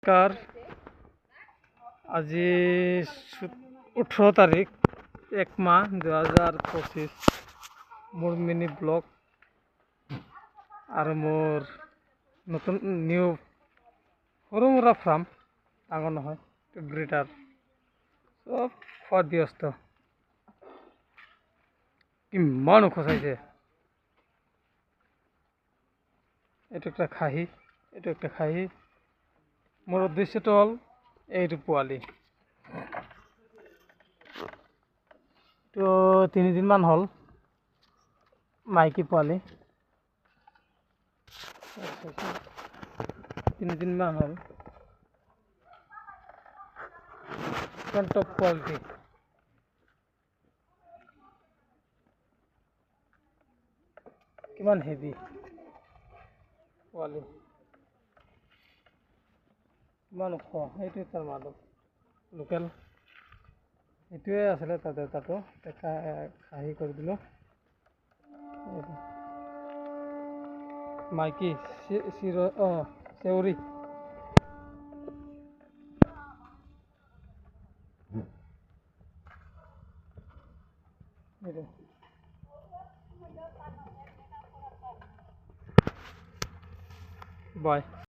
নমস্কাৰ। আজি 18 তাৰিখ 1 মাহ 2025 মোৰ মিনি ব্লগ আৰু মোৰ নতুন নিউ সৰু মুৰা ফাৰ্ম, ডাঙৰ নহয়, ব্ৰিডাৰ চব খোৱাত ব্যস্ত। কিমান খচাইছে। এইটো একটা খাহী মোৰ উদ্দেশ্যটো হ'ল এইটো পোৱালি। তো 3 দিনমান হ'ল মাইকী পোৱালি, 3 দিনমান হ'ল টপ কোৱালিটি। কিমান হেভি পোৱালি, কিমান ওখ। সেইটোৱে তাৰ মালিক লোকেল, সেইটোৱে আছিলে তাতো খাহী কৰি দিলোঁ। মাইকী চেউৰী। বাই।